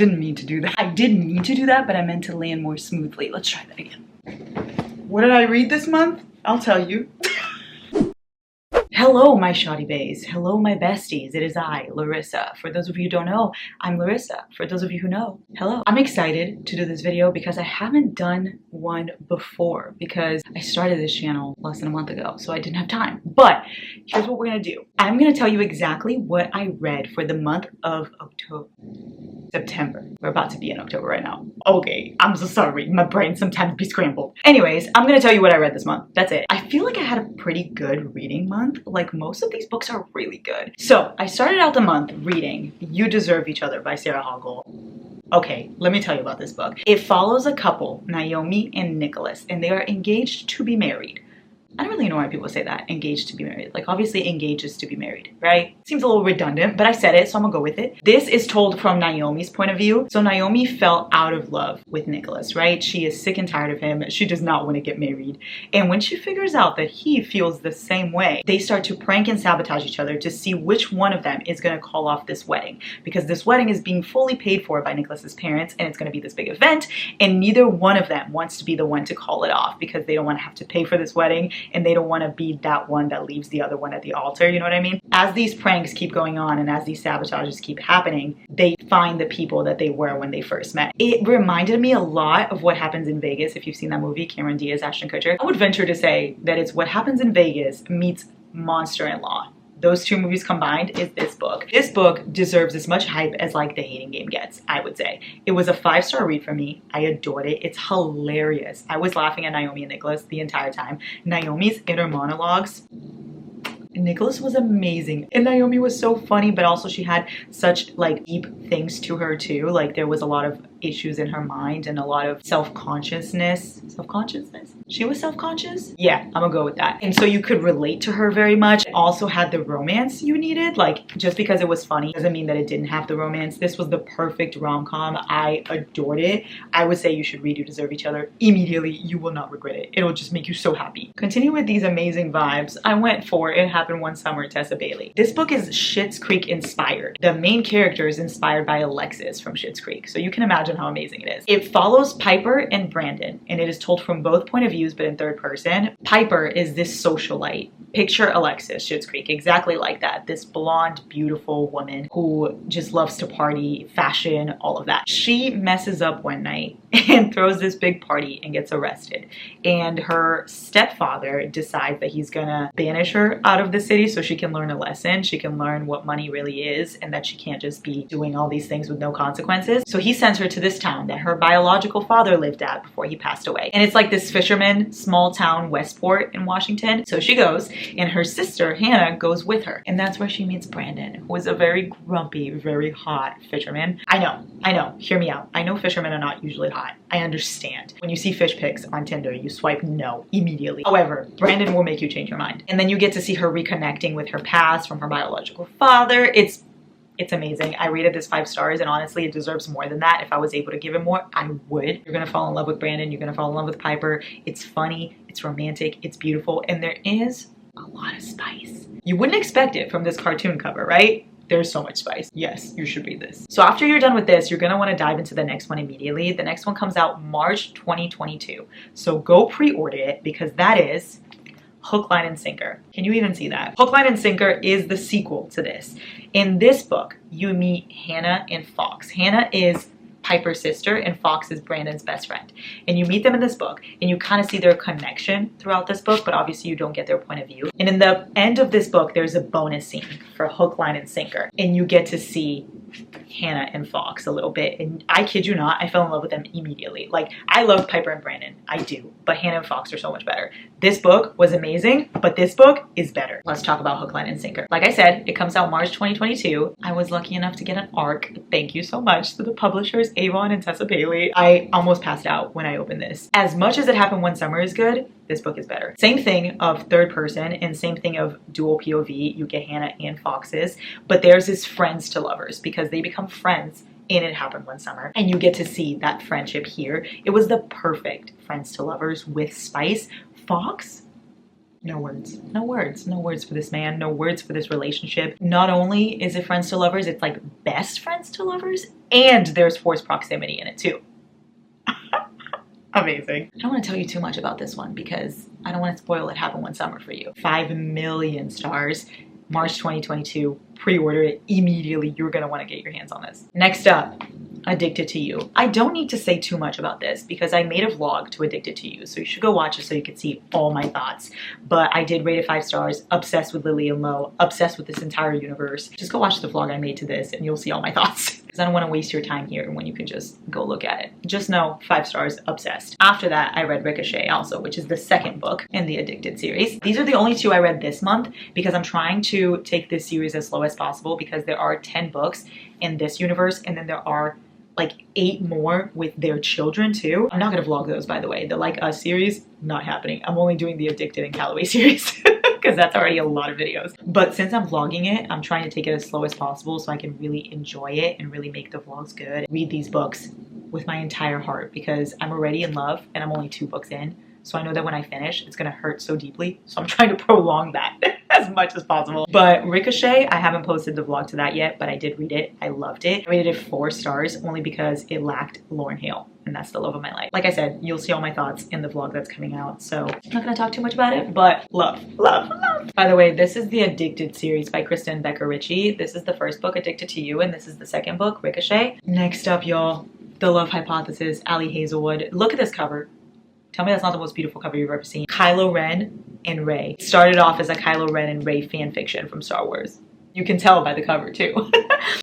Didn't mean to do that. I did mean to do that, but I meant to land more smoothly. Let's try that again. What did I read this month? I'll tell you. Hello, my shoddy bays. Hello, my besties. It is I, Larissa. For those of you who don't know, I'm Larissa. For those of you who know, hello. I'm excited to do this video because I haven't done one before because I started this channel less than a month ago, so I didn't have time. But here's what we're gonna do. I'm gonna tell you exactly what I read for the month of September. We're about to be in October right now. Okay, I'm so sorry. My brain sometimes be scrambled. Anyways, I'm gonna tell you what I read this month. That's it. I feel like I had a pretty good reading month. Like most of these books are really good. So I started out the month reading You Deserve Each Other by Sarah Hoggle. Okay, let me tell you about this book. It follows a couple, Naomi and Nicholas, and they are engaged to be married. I don't really know why people say that, engaged to be married. Like obviously engaged is to be married, right? Seems a little redundant, but I said it, so I'm gonna go with it. This is told from Naomi's point of view. So Naomi fell out of love with Nicholas, right? She is sick and tired of him. She does not want to get married. And when she figures out that he feels the same way, they start to prank and sabotage each other to see which one of them is gonna call off this wedding. Because this wedding is being fully paid for by Nicholas's parents, and it's gonna be this big event, and neither one of them wants to be the one to call it off because they don't want to have to pay for this wedding, and they don't want to be that one that leaves the other one at the altar, you know what I mean? As these pranks keep going on and as these sabotages keep happening, they find the people that they were when they first met. It reminded me a lot of what happens in Vegas. If you've seen that movie, Cameron Diaz, Ashton Kutcher, I would venture to say that it's what happens in Vegas meets Monster-in-Law. Those two movies combined is this book. This book deserves as much hype as like The Hating Game gets, I would say. It was a 5-star read for me. I adored it. It's hilarious. I was laughing at Naomi and Nicholas the entire time. Naomi's inner monologues. Nicholas was amazing and Naomi was so funny, but also she had such like deep things to her too. Like there was a lot of issues in her mind and a lot of self-consciousness. She was self-conscious? Yeah, I'm gonna go with that. And so you could relate to her very much. It also had the romance you needed. Like just because it was funny doesn't mean that it didn't have the romance. This was the perfect rom-com. I adored it. I would say you should read You Deserve Each Other immediately. You will not regret it. It'll just make you so happy. Continue with these amazing vibes. I went for It Happened One Summer, Tessa Bailey. This book is Schitt's Creek inspired. The main character is inspired by Alexis from Schitt's Creek, so you can imagine how amazing it is. It follows Piper and Brandon, and it is told from both point of views but in third person. Piper is this socialite. Picture Alexis, Schitt's Creek, exactly like that. This blonde, beautiful woman who just loves to party, fashion, all of that. She messes up one night and throws this big party and gets arrested. And her stepfather decides that he's gonna banish her out of the city so she can learn a lesson. She can learn what money really is and that she can't just be doing all these things with no consequences. So he sends her to this town that her biological father lived at before he passed away. And it's like this fisherman, small town, Westport in Washington. So she goes, and her sister, Hannah, goes with her. And that's where she meets Brandon, who is a very grumpy, very hot fisherman. I know, hear me out. I know fishermen are not usually hot. I understand. When you see fish pics on Tinder, you swipe no immediately. However, Brandon will make you change your mind. And then you get to see her reconnecting with her past from her biological father. It's amazing. I rated this 5 stars and honestly it deserves more than that. If I was able to give it more, I would. You're gonna fall in love with Brandon. You're gonna fall in love with Piper. It's funny, it's romantic, it's beautiful, and there is a lot of spice. You wouldn't expect it from this cartoon cover, right? There's so much spice. Yes, you should read this. So after you're done with this, you're gonna wanna dive into the next one immediately. The next one comes out March 2022. So go pre-order it because that is Hook, Line, and Sinker. Can you even see that? Hook, Line, and Sinker is the sequel to this. In this book, you meet Hannah and Fox. Hannah is Piper's sister and Fox is Brandon's best friend. And you meet them in this book and you kind of see their connection throughout this book, but obviously you don't get their point of view. And in the end of this book, there's a bonus scene for Hook, Line, and Sinker. And you get to see Hannah and Fox a little bit. And I kid you not, I fell in love with them immediately. Like, I love Piper and Brandon. I do. But Hannah and Fox are so much better. This book was amazing, but this book is better. Let's talk about Hook, Line, and Sinker. Like I said, it comes out March 2022. I was lucky enough to get an ARC. Thank you so much to the publishers, Avon and Tessa Bailey. I almost passed out when I opened this. As much as It Happened One Summer is good, this book is better. Same thing of third person and same thing of dual POV. You get Hannah and Fox's, but theirs is friends to lovers because they become friends in It Happened One Summer. And you get to see that friendship here. It was the perfect friends to lovers with spice. Fox No words. No words. No words for this man. No words for this relationship. Not only is it friends to lovers, it's like best friends to lovers, and there's forced proximity in it too. Amazing. I don't want to tell you too much about this one because I don't want to spoil It Happened One Summer for you. 5 million stars. March 2022. Pre-order it immediately. You're going to want to get your hands on this. Next up, Addicted to You. I don't need to say too much about this because I made a vlog to Addicted to You, so you should go watch it so you can see all my thoughts. But I did rate it 5 stars, obsessed with Lily and Lo, obsessed with this entire universe. Just go watch the vlog I made to this and you'll see all my thoughts. Because I don't want to waste your time here when you can just go look at it. Just know, 5 stars, obsessed. After that, I read Ricochet also, which is the second book in the Addicted series. These are the only 2 I read this month because I'm trying to take this series as slow as possible because there are 10 books in this universe and then there are like 8 more with their children too. I'm not gonna vlog those, by the way. The Like Us series, not happening. I'm only doing the Addicted and Callaway series because that's already a lot of videos. But since I'm vlogging it, I'm trying to take it as slow as possible so I can really enjoy it and really make the vlogs good. Read these books with my entire heart because I'm already in love and I'm only 2 books in. So I know that when I finish, it's gonna hurt so deeply. So I'm trying to prolong that as much as possible. But Ricochet, I haven't posted the vlog to that yet, but I did read it. I loved it. I rated it 4 stars only because it lacked Lauryn Hill. And that's the love of my life. Like I said, you'll see all my thoughts in the vlog that's coming out. So I'm not gonna talk too much about it, but love, love, love. By the way, this is the Addicted series by Kristen Becker Ritchie. This is the first book, Addicted to You, and this is the second book, Ricochet. Next up, y'all, The Love Hypothesis, Ali Hazelwood. Look at this cover. Tell me that's not the most beautiful cover you've ever seen. Kylo Ren and Rey. It started off as a Kylo Ren and Rey fan fiction from Star Wars. You can tell by the cover too.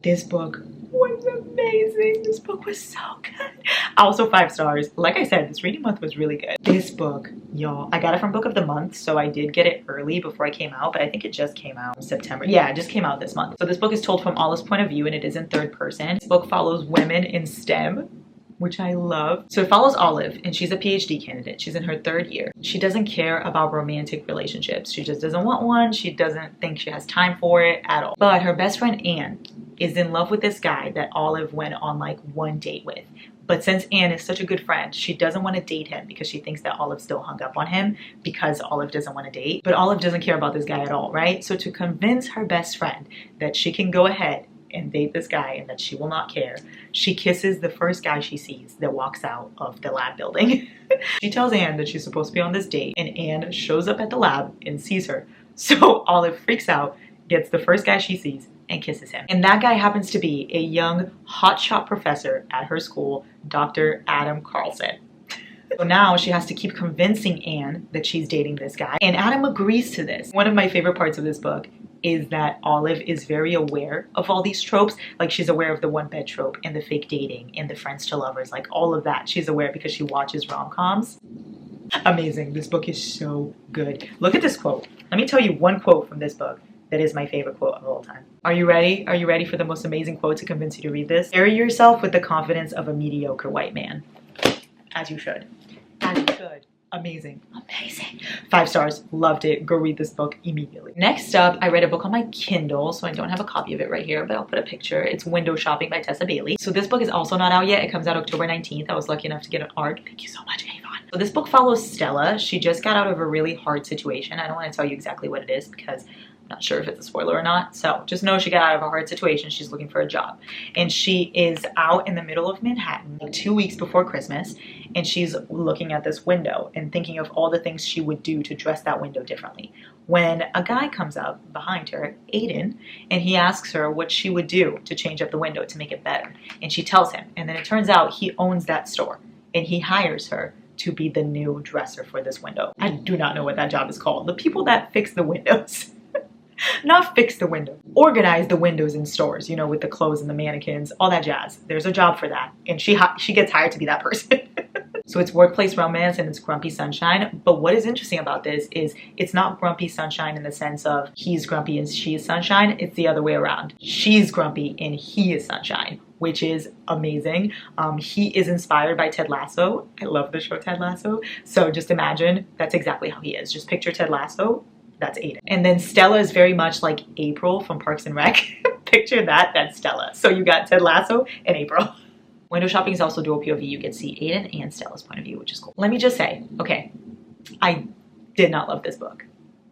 This book was amazing. This book was so good. Also 5 stars. Like I said, this reading month was really good. This book, y'all, I got it from Book of the Month, so I did get it early before I came out, but I think it just came out in September. Yeah, it just came out this month. So this book is told from Olive's point of view and it is in 3rd person. This book follows women in STEM, which I love. So it follows Olive and she's a PhD candidate. She's in her 3rd year. She doesn't care about romantic relationships. She just doesn't want one. She doesn't think she has time for it at all. But her best friend Anne is in love with this guy that Olive went on like 1 date with. But since Anne is such a good friend, she doesn't want to date him because she thinks that Olive still hung up on him because Olive doesn't want to date. But Olive doesn't care about this guy at all, right? So to convince her best friend that she can go ahead and date this guy and that she will not care, she kisses the first guy she sees that walks out of the lab building. She tells Anne that she's supposed to be on this date and Anne shows up at the lab and sees her. So Olive freaks out, gets the first guy she sees and kisses him. And that guy happens to be a young hotshot professor at her school, Dr. Adam Carlson. So now she has to keep convincing Anne that she's dating this guy. And Adam agrees to this. One of my favorite parts of this book is that Olive is very aware of all these tropes. Like she's aware of the 1-bed trope and the fake dating and the friends to lovers, like all of that. She's aware because she watches rom-coms. Amazing. This book is so good. Look at this quote. Let me tell you one quote from this book that is my favorite quote of all time. Are you ready? Are you ready for the most amazing quote to convince you to read this? Carry yourself with the confidence of a mediocre white man. As you should. As you should. Amazing. Amazing. 5 stars. Loved it. Go read this book immediately. Next up, I read a book on my Kindle, so I don't have a copy of it right here, but I'll put a picture. It's Window Shopping by Tessa Bailey. So this book is also not out yet. It comes out October 19th. I was lucky enough to get an ARC. Thank you so much, Avon. So this book follows Stella. She just got out of a really hard situation. I don't want to tell you exactly what it is because I'm not sure if it's a spoiler or not. So just know she got out of a hard situation. She's looking for a job. And she is out in the middle of Manhattan like 2 weeks before Christmas. And she's looking at this window and thinking of all the things she would do to dress that window differently. When a guy comes up behind her, Aiden, and he asks her what she would do to change up the window to make it better. And she tells him. And then it turns out he owns that store. And he hires her to be the new dresser for this window. I do not know what that job is called. The people that fix the windows. Not fix the window, organize the windows in stores, you know, with the clothes and the mannequins, all that jazz. There's a job for that. And she gets hired to be that person. So it's workplace romance and it's grumpy sunshine. But what is interesting about this is it's not grumpy sunshine in the sense of he's grumpy and she is sunshine. It's the other way around. She's grumpy and he is sunshine, which is amazing. He is inspired by Ted Lasso. I love the show Ted Lasso. So just imagine that's exactly how he is. Just picture Ted Lasso. That's Aiden. And then Stella is very much like April from Parks and Rec. Picture that, that's Stella. So you got Ted Lasso and April. Window shopping is also dual POV. You get to see Aiden and Stella's point of view, which is cool. Let me just say, okay, I did not love this book.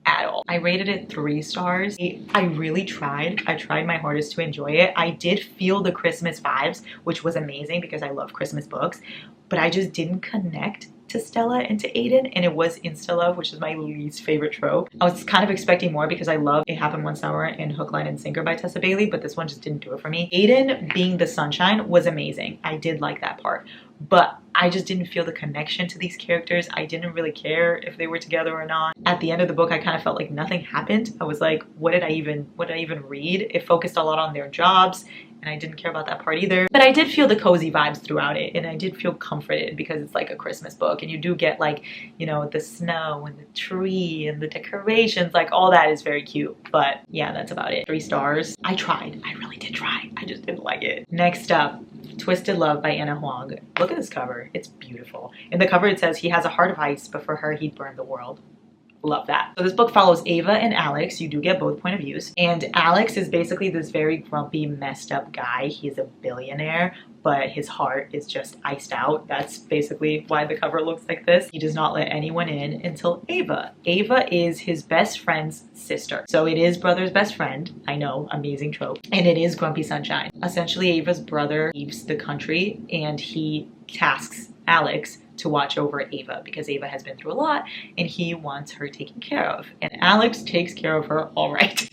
at all. I rated it 3 stars. I really tried. I tried my hardest to enjoy it. I did feel the Christmas vibes, which was amazing because I love Christmas books, but I just didn't connect to Stella and to Aiden, and it was insta love, which is my least favorite trope. I was kind of expecting more because I love It Happened One Summer and Hook, Line, and Sinker by Tessa Bailey, but this one just didn't do it for me. Aiden being the sunshine was amazing. I did like that part, but I just didn't feel the connection to these characters. I didn't really care if they were together or not. At the end of the book, I kind of felt like nothing happened. I was like, what did I even read? It focused a lot on their jobs, and I didn't care about that part either. But I did feel the cozy vibes throughout it, and I did feel comforted because it's like a Christmas book, and you do get like, you know, the snow and the tree and the decorations, like all that is very cute. But yeah, that's about it. 3 stars. I tried. I really did try. I just didn't like it. Next up, Twisted Love by Anna Huang. Look at this cover. It's beautiful. In the cover it says, he has a heart of ice, but for her he'd burn the world. Love that. So this book follows Ava and Alex. You do get both point of views. And Alex is basically this very grumpy, messed up guy. He's a billionaire, but his heart is just iced out. That's basically why the cover looks like this. He does not let anyone in until Ava. Ava is his best friend's sister. So it is brother's best friend. I know, amazing trope. And it is Grumpy Sunshine. Essentially, Ava's brother leaves the country and he tasks Alex to watch over Ava because Ava has been through a lot and he wants her taken care of. And Alex takes care of her all right.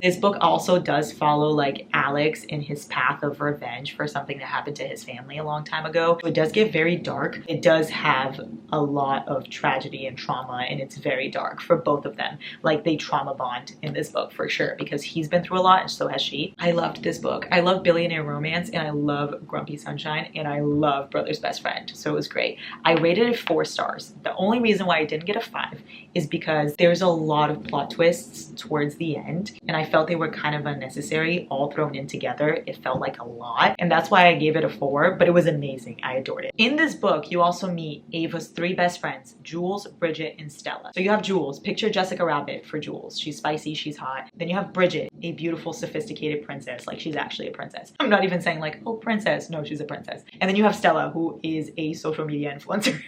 This book also does follow like Alex in his path of revenge for something that happened to his family a long time ago. It does get very dark. It does have a lot of tragedy and trauma, and it's very dark for both of them. Like they trauma bond in this book for sure because he's been through a lot and so has she. I loved this book. I love billionaire romance and I love Grumpy Sunshine and I love Brother's Best Friend. So it was great. I rated it 4 stars. The only reason why I didn't get a 5 is because there's a lot of plot twists towards the end. And I felt they were kind of unnecessary, all thrown in together. It felt like a lot. And that's why I gave it a 4, but it was amazing. I adored it. In this book, you also meet Ava's 3 best friends, Jules, Bridget, and Stella. So you have Jules. Picture Jessica Rabbit for Jules. She's spicy, she's hot. Then you have Bridget, a beautiful, sophisticated princess. Like she's actually a princess. I'm not even saying like, oh, princess. No, she's a princess. And then you have Stella, who is a social media influencer.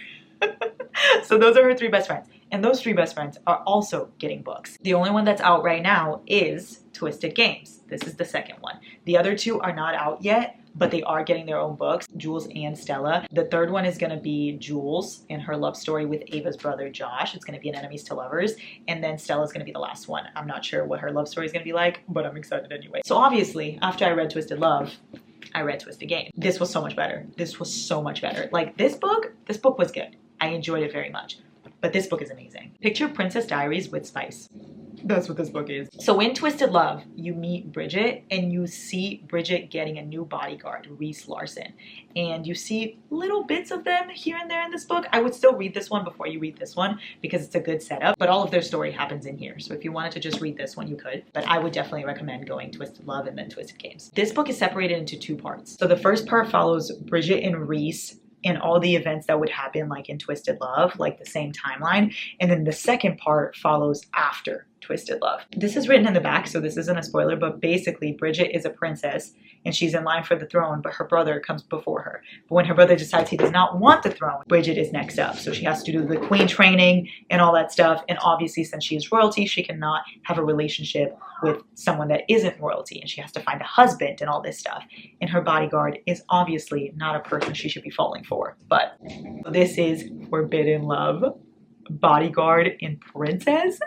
So those are her 3 best friends. And those 3 best friends are also getting books. The only one that's out right now is Twisted Games. This is the second one. The other 2 are not out yet, but they are getting their own books, Jules and Stella. The third one is going to be Jules and her love story with Ava's brother, Josh. It's going to be an enemies to lovers. And then Stella's going to be the last one. I'm not sure what her love story is going to be like, but I'm excited anyway. So obviously, after I read Twisted Love, I read Twisted Game. This was so much better. This was so much better. Like this book was good. I enjoyed it very much. But this book is amazing. Picture Princess Diaries with spice. That's what this book is. So in Twisted Love, you meet Bridget and you see Bridget getting a new bodyguard, Reese Larson. And you see little bits of them here and there in this book. I would still read this one before you read this one because it's a good setup, but all of their story happens in here. So if you wanted to just read this one, you could, but I would definitely recommend going Twisted Love and then Twisted Games. This book is separated into 2 parts. So the first part follows Bridget and Reese and all the events that would happen like in Twisted Love, like the same timeline. And then the second part follows after Twisted Love. This is written in the back, so this isn't a spoiler, but basically Bridget is a princess and she's in line for the throne, but her brother comes before her. But when her brother decides he does not want the throne, Bridget is next up. So she has to do the queen training and all that stuff. And obviously since she is royalty, she cannot have a relationship with someone that isn't royalty, and she has to find a husband and all this stuff. And her bodyguard is obviously not a person she should be falling for. But this is Forbidden Love, bodyguard and princess.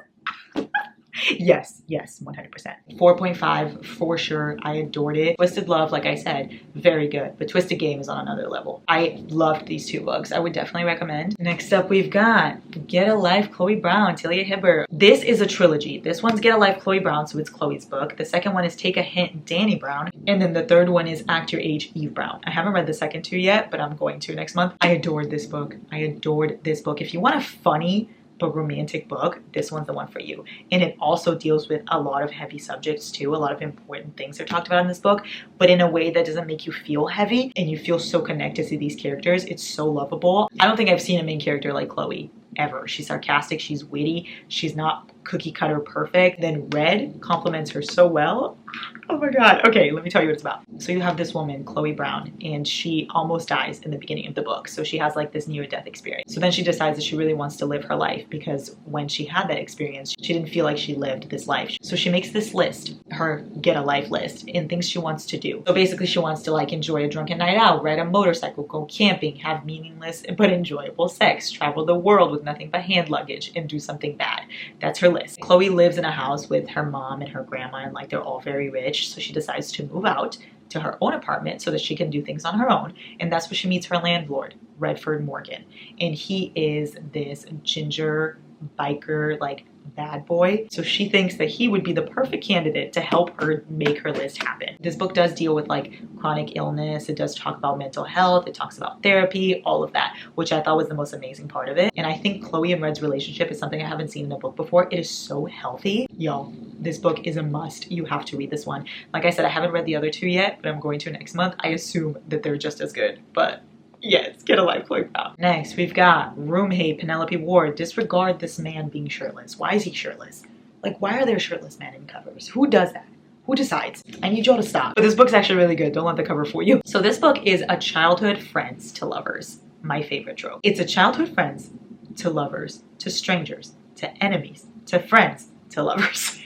Yes, 100%. 4.5 for sure. I adored it. Twisted Love, like I said, very good. But Twisted Game is on another level. I loved these 2 books. I would definitely recommend. Next up, we've got Get a Life, Chloe Brown, Talia Hibbert. This is a trilogy. This one's Get a Life, Chloe Brown, so it's Chloe's book. The second one is Take a Hint, Danny Brown. And then the third one is Act Your Age, Eve Brown. I haven't read the second 2 yet, but I'm going to next month. I adored this book. I adored this book. If you want a funny but romantic book, this one's the one for you. And it also deals with a lot of heavy subjects too. A lot of important things are talked about in this book, but in a way that doesn't make you feel heavy and you feel so connected to these characters. It's so lovable. I don't think I've seen a main character like Chloe ever. She's sarcastic, she's witty, she's not cookie cutter perfect. Then Red compliments her so well. Oh my god. Okay, let me tell you what it's about. So you have this woman, Chloe Brown, and she almost dies in the beginning of the book. So she has like this near-death experience. So then she decides that she really wants to live her life because when she had that experience, she didn't feel like she lived this life. So she makes this list, her get a life list, and things she wants to do. So basically she wants to like enjoy a drunken night out, ride a motorcycle, go camping, have meaningless but enjoyable sex, travel the world with nothing but hand luggage, and do something bad. That's her list. Chloe lives in a house with her mom and her grandma, and like they're all very rich. So she decides to move out to her own apartment so that she can do things on her own. And that's where she meets her landlord, Redford Morgan. And he is this ginger biker, like bad boy. So she thinks that he would be the perfect candidate to help her make her list happen. This book does deal with like chronic illness. It does talk about mental health. It talks about therapy, all of that, which I thought was the most amazing part of it. And I think Chloe and Red's relationship is something I haven't seen in a book before. It is so healthy. Yo, this book is a must. You have to read this one. Like I said, I haven't read the other two yet, but I'm going to next month. I assume that they're just as good, but yes, get a life, Chloe Brown. Next, we've got Roommate Penelope Ward. Disregard this man being shirtless. Why is he shirtless? Like, why are there shirtless men in covers? Who does that? Who decides? I need y'all to stop. But this book's actually really good. Don't let the cover fool you. So this book is a childhood friends to lovers. My favorite trope. It's a childhood friends to lovers, to strangers, to enemies, to friends, to lovers.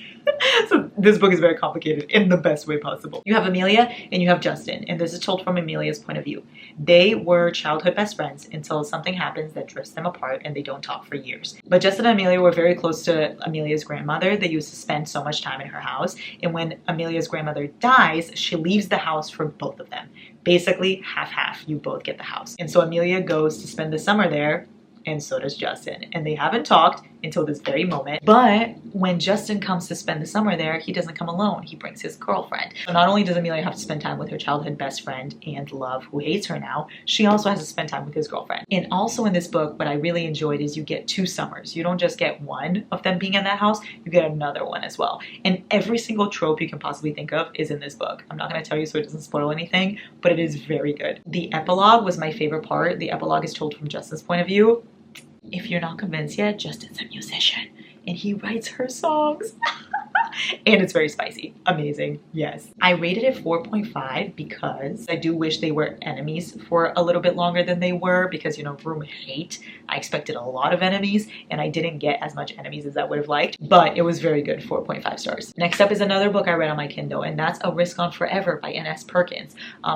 So this book is very complicated in the best way possible. You have Amelia and you have Justin, and this is told from Amelia's point of view. They were childhood best friends until something happens that drifts them apart and they don't talk for years. But Justin and Amelia were very close to Amelia's grandmother. They used to spend so much time in her house, and when Amelia's grandmother dies, she leaves the house for both of them. Basically, half-half, you both get the house. And so Amelia goes to spend the summer there, and so does Justin. And they haven't talked until this very moment. But when Justin comes to spend the summer there, he doesn't come alone. He brings his girlfriend. So not only does Amelia have to spend time with her childhood best friend and love, who hates her now, she also has to spend time with his girlfriend. And also in this book, what I really enjoyed is you get 2 summers. You don't just get one of them being in that house, you get another one as well. And every single trope you can possibly think of is in this book. I'm not going to tell you so it doesn't spoil anything, but it is very good. The epilogue was my favorite part. The epilogue is told from Justin's point of view. If you're not convinced yet, Justin's a musician and he writes her songs. And it's very spicy. Amazing. Yes. I rated it 4.5 because I do wish they were enemies for a little bit longer than they were, because, you know, roommate, I expected a lot of enemies and I didn't get as much enemies as I would have liked, but it was very good. 4.5 stars. Next up is another book I read on my Kindle, and that's A Risk on Forever by N.S. Perkins.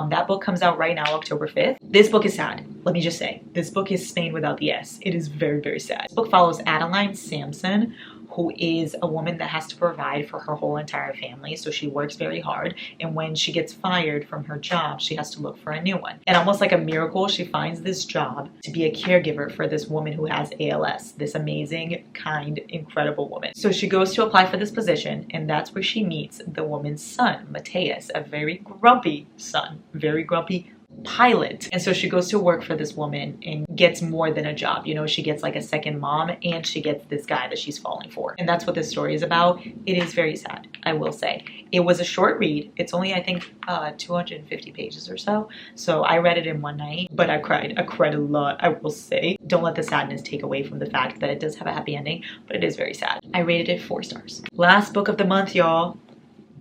That book comes out right now, October 5th. This book is sad. Let me just say, this book is Spain without the S. It is very, very sad. This book follows Adeline Sampson, who is a woman that has to provide for her whole entire family. So she works very hard. And when she gets fired from her job, she has to look for a new one. And almost like a miracle, she finds this job to be a caregiver for this woman who has ALS, this amazing, kind, incredible woman. So she goes to apply for this position, and that's where she meets the woman's son, Mateus, a very grumpy son, very grumpy pilot. And so she goes to work for this woman and gets more than a job. You know, she gets like a second mom, and she gets this guy that she's falling for. And that's what this story is about. It is very sad, I will say. It was a short read. It's only, I think, 250 pages or so. So I read it in one night, but I cried. I cried a lot, I will say. Don't let the sadness take away from the fact that it does have a happy ending, but it is very sad. I rated it 4 stars. Last book of the month, y'all.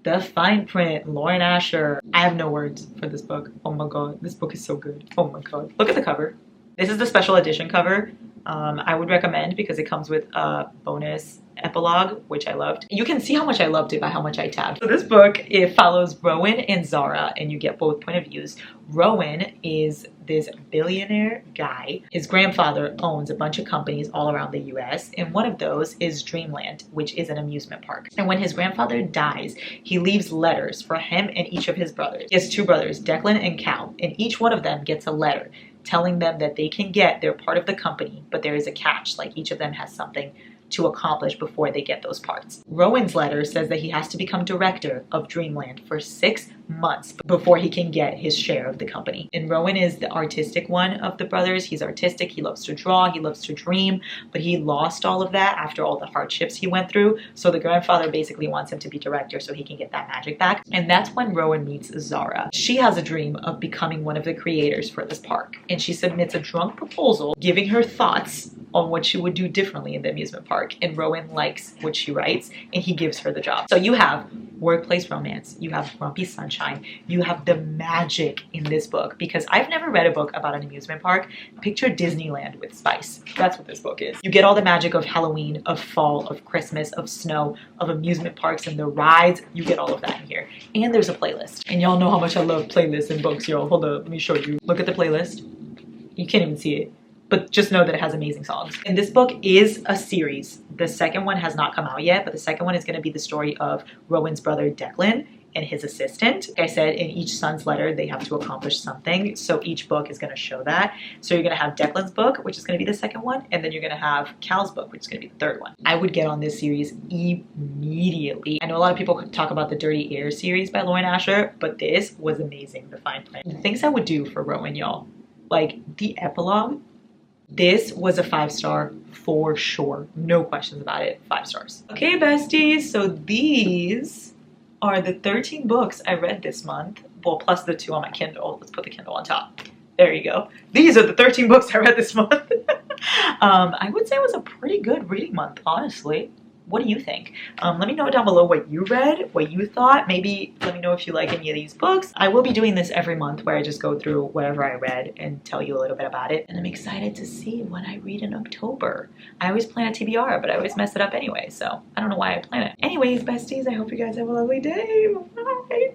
The Fine Print, Lauren Asher. I have no words for this book. Oh my god, this book is so good. Oh my god. Look at the cover. This is the special edition cover. I would recommend because it comes with a bonus epilogue, which I loved. You can see how much I loved it by how much I tabbed. So this book, it follows Rowan and Zara, and you get both point of views. Rowan is this billionaire guy. His grandfather owns a bunch of companies all around the US, and one of those is Dreamland, which is an amusement park. And when his grandfather dies, he leaves letters for him and each of his brothers. He has 2 brothers, Declan and Cal, and each one of them gets a letter telling them that they can get, they're part of the company, but there is a catch, like each of them has something to accomplish before they get those parts. Rowan's letter says that he has to become director of Dreamland for 6 months before he can get his share of the company. And Rowan is the artistic one of the brothers. He's artistic, he loves to draw, he loves to dream, but he lost all of that after all the hardships he went through. So the grandfather basically wants him to be director so he can get that magic back. And that's when Rowan meets Zara. She has a dream of becoming one of the creators for this park, and she submits a drunk proposal giving her thoughts on what she would do differently in the amusement park. And Rowan likes what she writes, and he gives her the job. So you have workplace romance, you have grumpy sunshine, you have the magic in this book, because I've never read a book about an amusement park. Picture Disneyland with spice. That's what this book is. You get all the magic of Halloween, of fall, of Christmas, of snow, of amusement parks and the rides. You get all of that in here. And there's a playlist. And y'all know how much I love playlists in books, y'all. Hold up, let me show you. Look at the playlist. You can't even see it, but just know that it has amazing songs. And this book is a series. The second one has not come out yet, but the second one is going to be the story of Rowan's brother Declan and his assistant. Like I said, in each son's letter, they have to accomplish something. So each book is going to show that. So you're going to have Declan's book, which is going to be the second one. And then you're going to have Cal's book, which is going to be the third one. I would get on this series immediately. I know a lot of people talk about the Dirty Air series by Lauren Asher, but this was amazing, The Fine Print. The things I would do for Rowan, y'all, like the epilogue, this was a 5-star for sure. No questions about it. 5 stars. Okay, besties. So these are the 13 books I read this month. Well, plus the 2 on my Kindle. Let's put the Kindle on top. There you go. These are the 13 books I read this month. I would say it was a pretty good reading month, honestly. What do you think? Let me know down below what you read, what you thought. Maybe let me know if you like any of these books. I will be doing this every month where I just go through whatever I read and tell you a little bit about it. And I'm excited to see what I read in October. I always plan a TBR, but I always mess it up anyway. So I don't know why I plan it. Anyways, besties, I hope you guys have a lovely day. Bye.